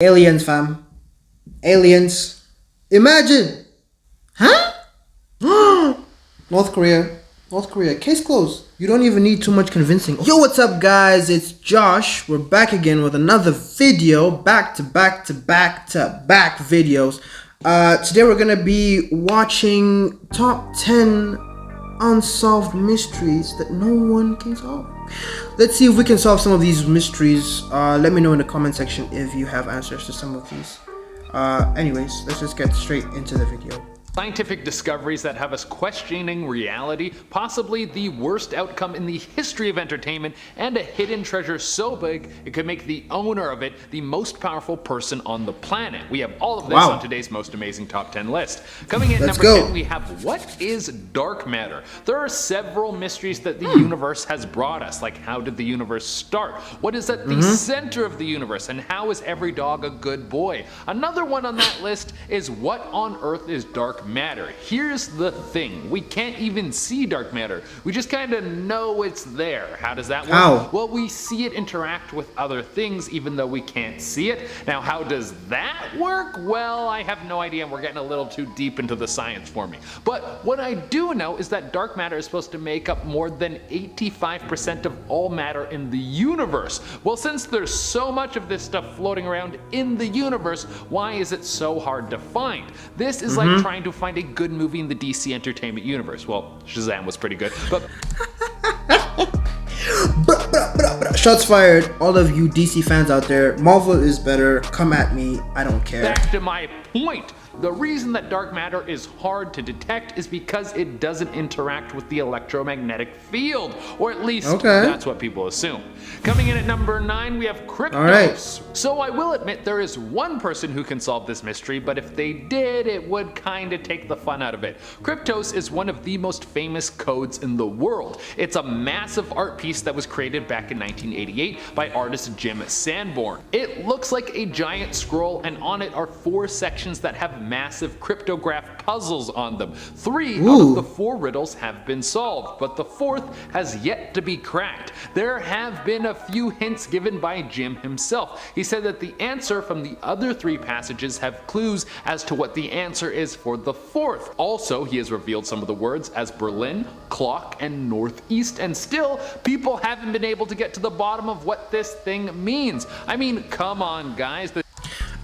Aliens, fam. Aliens. Imagine. Huh? North Korea. North Korea. Case closed. You don't even need too much convincing. Yo, what's up, guys? It's Josh. We're back again with another video. Back to back videos. Today we're gonna be watching top 10 unsolved mysteries that no one can solve. Let's see if we can solve some of these mysteries. Let me know in the comment section if you have answers to some of these. Anyways, let's just get straight into the video. Scientific discoveries that have us questioning reality, possibly the worst outcome in the history of entertainment, and a hidden treasure so big it could make the owner of it the most powerful person on the planet. We have all of this on today's most amazing top 10 list. Coming in at number 10, we have what is dark matter? There are several mysteries that the universe has brought us, like how did the universe start? What is at the center of the universe? And how is every dog a good boy? Another one on that list is what on earth is dark matter? Here's the thing, we can't even see dark matter. We just kind of know it's there. How does that work? How? Well, we see it interact with other things even though we can't see it. Now, how does that work? Well, I have no idea, and we're getting a little too deep into the science for me. But what I do know is that dark matter is supposed to make up more than 85% of all matter in the universe. Well, since there's so much of this stuff floating around in the universe, why is it so hard to find? This is like trying to find a good movie in the DC entertainment universe. Well, Shazam was pretty good, but Shots fired, all of you DC fans out there. Marvel is better. Come at me. I don't care. back to my point. The reason that dark matter is hard to detect is because it doesn't interact with the electromagnetic field, or at least that's what people assume. Coming in at number 9, we have Kryptos. So I will admit there is one person who can solve this mystery, but if they did, it would kind of take the fun out of it. Kryptos is one of the most famous codes in the world. It's a massive art piece that was created back in 1988 by artist Jim Sanborn. It looks like a giant scroll, and on it are 4 sections that have massive cryptograph puzzles on them. 3 out of the 4 riddles have been solved, but the 4th has yet to be cracked. There have been a few hints given by Jim himself. He said that the answer from the other 3 passages have clues as to what the answer is for the 4th. Also, he has revealed some of the words as Berlin, clock, and northeast, and still, people haven't been able to get to the bottom of what this thing means. I mean, come on, guys.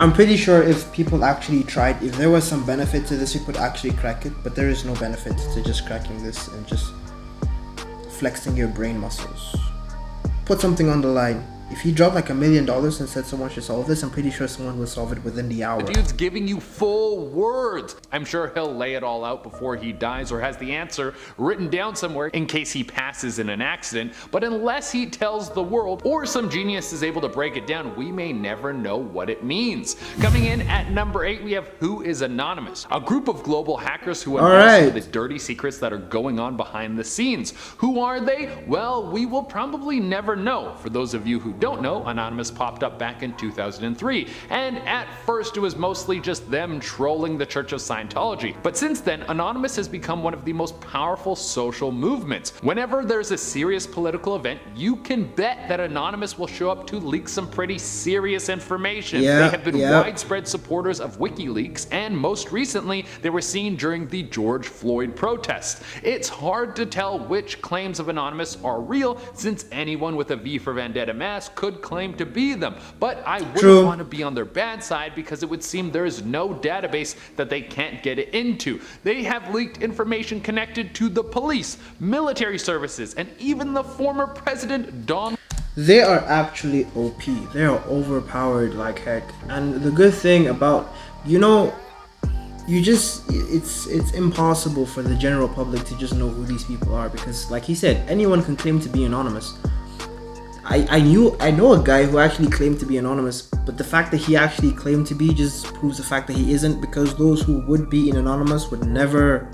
I'm pretty sure if people actually tried, if there was some benefit to this, you could actually crack it, but there is no benefit to just cracking this and just flexing your brain muscles. Put something on the line. If you drop like $1 million and said someone should solve this, I'm pretty sure someone will solve it within the hour. The dude's giving you full words. I'm sure he'll lay it all out before he dies, or has the answer written down somewhere in case he passes in an accident. But unless he tells the world, or some genius is able to break it down, we may never know what it means. Coming in at number 8, we have Who is Anonymous? A group of global hackers who unveil some of the dirty secrets that are going on behind the scenes. Who are they? Well, we will probably never know. For those of you who don't know, Anonymous popped up back in 2003, and at first it was mostly just them trolling the Church of Scientology. But since then, Anonymous has become one of the most powerful social movements. Whenever there's a serious political event, you can bet that Anonymous will show up to leak some pretty serious information. They have been widespread supporters of WikiLeaks, and most recently, they were seen during the George Floyd protests. It's hard to tell which claims of Anonymous are real, since anyone with a V for Vendetta mask could claim to be them, but I wouldn't want to be on their bad side because it would seem there is no database that they can't get it into. They have leaked information connected to the police, military services, and even the former president Donald. They are actually OP. They are overpowered like heck. And the good thing about, it's impossible for the general public to just know who these people are, because like he said, anyone can claim to be anonymous. I know a guy who actually claimed to be anonymous, but the fact that he actually claimed to be just proves the fact that he isn't, because those who would be in anonymous would never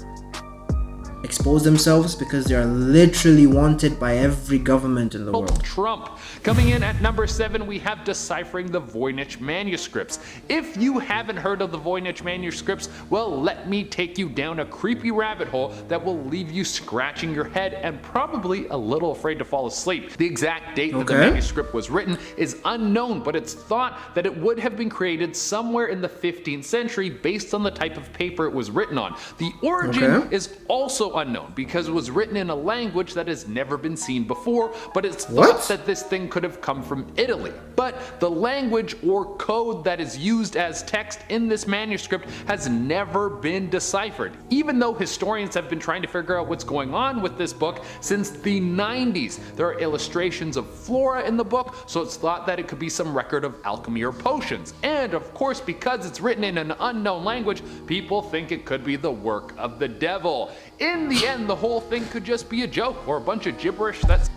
expose themselves because they are literally wanted by every government in the world. Trump. Coming in at number 7, we have deciphering the voynich manuscripts. If you haven't heard of the voynich manuscripts, well, let me take you down a creepy rabbit hole that will leave you scratching your head and probably a little afraid to fall asleep. The exact date that the manuscript was written is unknown, but it's thought that it would have been created somewhere in the 15th century based on the type of paper it was written on. The origin is also unknown because it was written in a language that has never been seen before, but it's thought that this thing could have come from Italy. But the language or code that is used as text in this manuscript has never been deciphered, even though historians have been trying to figure out what's going on with this book since the 90s. There are illustrations of flora in the book, so it's thought that it could be some record of alchemy or potions. And of course, because it's written in an unknown language, people think it could be the work of the devil. In the end, the whole thing could just be a joke or a bunch of gibberish that's...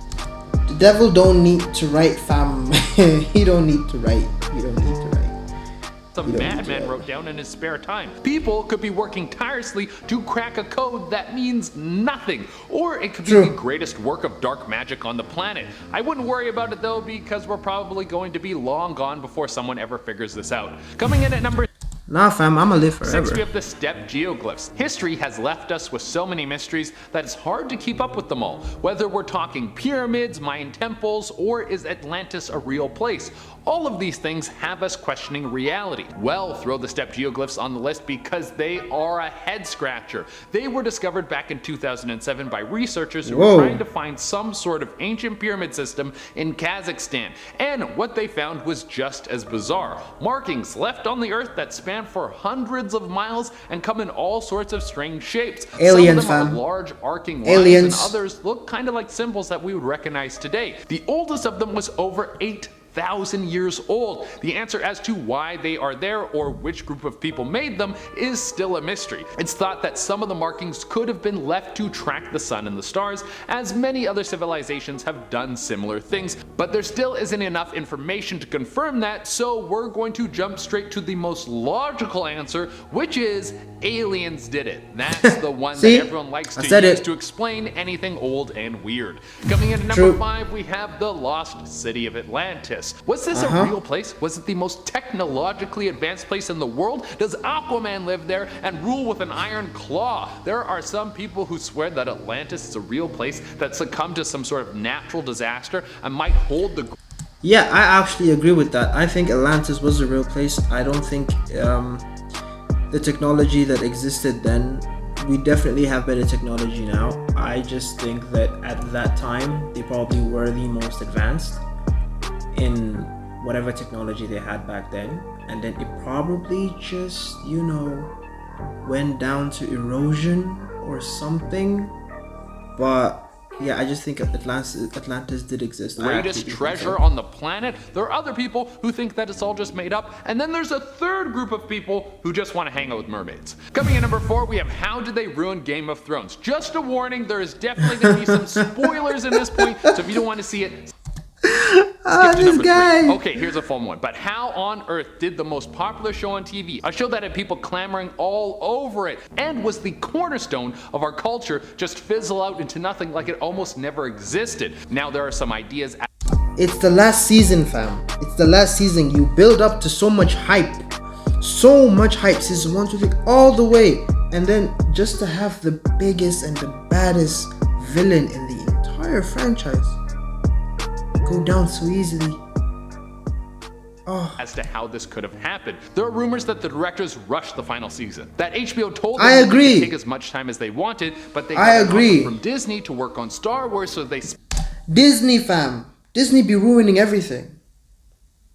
The devil don't need to write, fam. He don't need to write. He don't need to write. Some madman wrote down in his spare time. People could be working tirelessly to crack a code that means nothing, or it could be the greatest work of dark magic on the planet. I wouldn't worry about it though, because we're probably going to be long gone before someone ever figures this out. Coming in at number... Nah, fam, I'ma live forever. 6, we have the steppe geoglyphs. History has left us with so many mysteries that it's hard to keep up with them all. Whether we're talking pyramids, Mayan temples, or is Atlantis a real place? All of these things have us questioning reality. Well, throw the steppe geoglyphs on the list because they are a head scratcher. They were discovered back in 2007 by researchers who were trying to find some sort of ancient pyramid system in Kazakhstan. And what they found was just as bizarre. Markings left on the earth that span for hundreds of miles and come in all sorts of strange shapes. Aliens, some of them are large arcing lines, and others look kind of like symbols that we would recognize today. The oldest of them was over 8,000 years old. The answer as to why they are there or which group of people made them is still a mystery. It's thought that some of the markings could have been left to track the sun and the stars, as many other civilizations have done similar things, but there still isn't enough information to confirm that, so we're going to jump straight to the most logical answer, which is aliens did it. That's the one that everyone likes to use to explain anything old and weird. Coming in at number 5, we have the lost city of Atlantis. Was this a real place? Was it the most technologically advanced place in the world? Does Aquaman live there and rule with an iron claw? There are some people who swear that Atlantis is a real place that succumbed to some sort of natural disaster and might hold the... Yeah, I actually agree with that. I think Atlantis was a real place. I don't think the technology that existed then, we definitely have better technology now. I just think that at that time, they probably were the most advanced in whatever technology they had back then, and then it probably just, you know, went down to erosion or something. But yeah, I just think Atlantis did exist. Greatest treasure on the planet. There are other people who think that it's all just made up, and then there's a third group of people who just want to hang out with mermaids. Coming in number 4, we have how did they ruin Game of Thrones? Just a warning, there is definitely going to be some spoilers in this point, so if you don't want to see it, skip to number 3. Okay, here's a fun one. But how on earth did the most popular show on TV, a show that had people clamoring all over it, and was the cornerstone of our culture, just fizzle out into nothing like it almost never existed? Now there are some ideas. It's the last season, fam. It's the last season. You build up to so much hype. So much hype. Season 1, 2, 3, all the way. And then just to have the biggest and the baddest villain in the entire franchise go down so easily. As to how this could have happened. There are rumors that the directors rushed the final season. That HBO told them they could take as much time as they wanted, but they got an offer from Disney to work on Star Wars, so they... Disney, fam. Disney be ruining everything.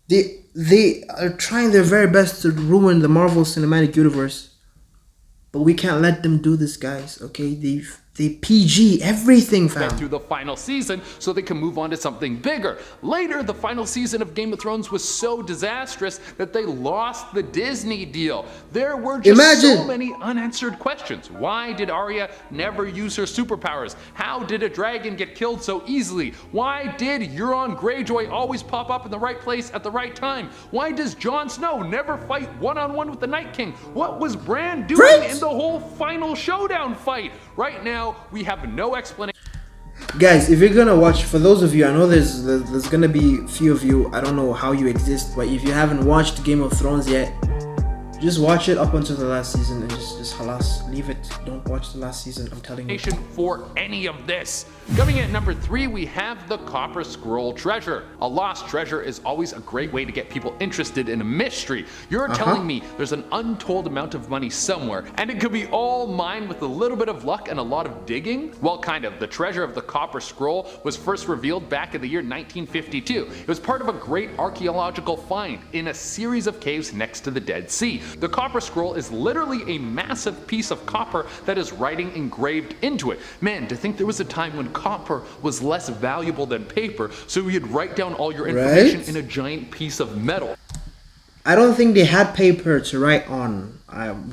They are trying their very best to ruin the Marvel Cinematic Universe. But we can't let them do this, guys, okay? They PG everything, fam. Through the final season so they can move on to something bigger. Later, the final season of Game of Thrones was so disastrous that they lost the Disney deal. There were just so many unanswered questions. Why did Arya never use her superpowers? How did a dragon get killed so easily? Why did Euron Greyjoy always pop up in the right place at the right time? Why does Jon Snow never fight one-on-one with the Night King? What was Bran doing in the whole final showdown fight? Right now, now we have no explanation. Guys, if you're gonna watch, for those of you, I know there's gonna be a few of you, I don't know how you exist, but if you haven't watched Game of Thrones yet, just watch it up until the last season and just halas, leave it. Don't watch the last season, I'm telling you. For any of this. Coming in at number 3, we have the Copper Scroll treasure. A lost treasure is always a great way to get people interested in a mystery. You're telling me there's an untold amount of money somewhere, and it could be all mined with a little bit of luck and a lot of digging? Well, kind of. The treasure of the Copper Scroll was first revealed back in the year 1952. It was part of a great archaeological find in a series of caves next to the Dead Sea. The Copper Scroll is literally a massive piece of copper that is writing engraved into it. Man, to think there was a time when copper was less valuable than paper, so you'd write down all your information in a giant piece of metal. I don't think they had paper to write on.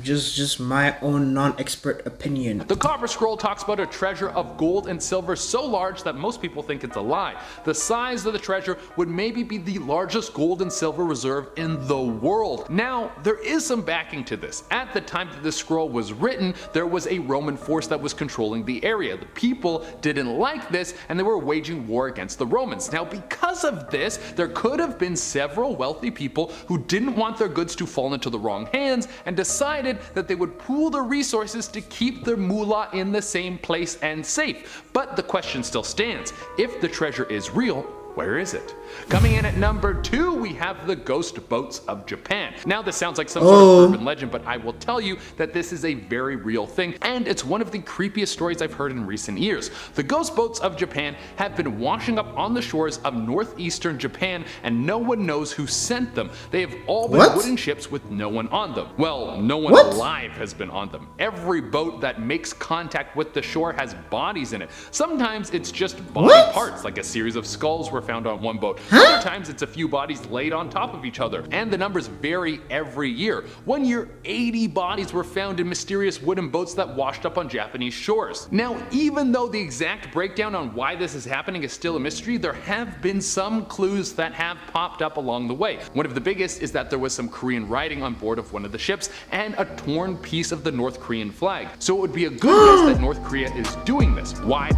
Just my own non-expert opinion. The Copper Scroll talks about a treasure of gold and silver so large that most people think it's a lie. The size of the treasure would maybe be the largest gold and silver reserve in the world. Now, there is some backing to this. At the time that this scroll was written, there was a Roman force that was controlling the area. The people didn't like this, and they were waging war against the Romans. Now, because of this, there could have been several wealthy people who didn't want their goods to fall into the wrong hands and decided that they would pool their resources to keep their moolah in the same place and safe. But the question still stands. If the treasure is real, where is it? Coming in at number 2, we have the ghost boats of Japan. Now this sounds like some sort of urban legend, but I will tell you that this is a very real thing, and it's one of the creepiest stories I've heard in recent years. The ghost boats of Japan have been washing up on the shores of northeastern Japan, and no one knows who sent them. They have all been wooden ships with no one on them. Well, no one alive has been on them. Every boat that makes contact with the shore has bodies in it. Sometimes it's just body parts, like a series of skulls were found on one boat. Other times it's a few bodies laid on top of each other, and the numbers vary every year. One year, 80 bodies were found in mysterious wooden boats that washed up on Japanese shores. Now, even though the exact breakdown on why this is happening is still a mystery, there have been some clues that have popped up along the way. One of the biggest is that there was some Korean writing on board of one of the ships and a torn piece of the North Korean flag. So it would be a good guess that North Korea is doing this. Why?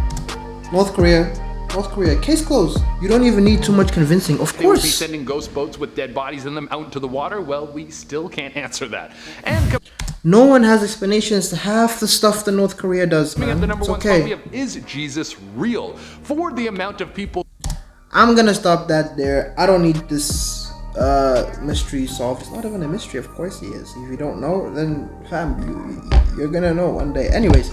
North Korea, case closed. You don't even need too much convincing, of They would course. be sending ghost boats with dead bodies in them out into the water? Well, we still can't answer that. And No one has explanations to half the stuff that North Korea does, coming man. up, the number It's one okay. spot we have, is Jesus real? For the amount of people I'm gonna stop that there. I don't need this mystery solved. It's not even a mystery, of course he is. If you don't know, then fam, you're gonna know one day. Anyways,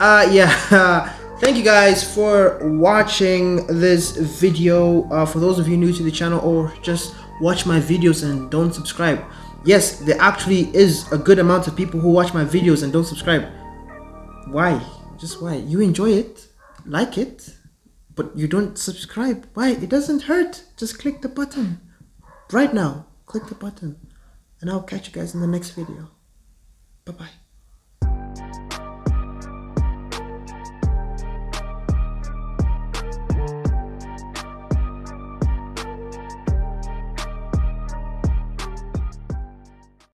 yeah. Thank you guys for watching this video. For those of you new to the channel or just watch my videos and don't subscribe. Yes, there actually is a good amount of people who watch my videos and don't subscribe. Why? Just why? You enjoy it, like it, but you don't subscribe. Why? It doesn't hurt. Just click the button. Right now, click the button. And I'll catch you guys in the next video. Bye-bye.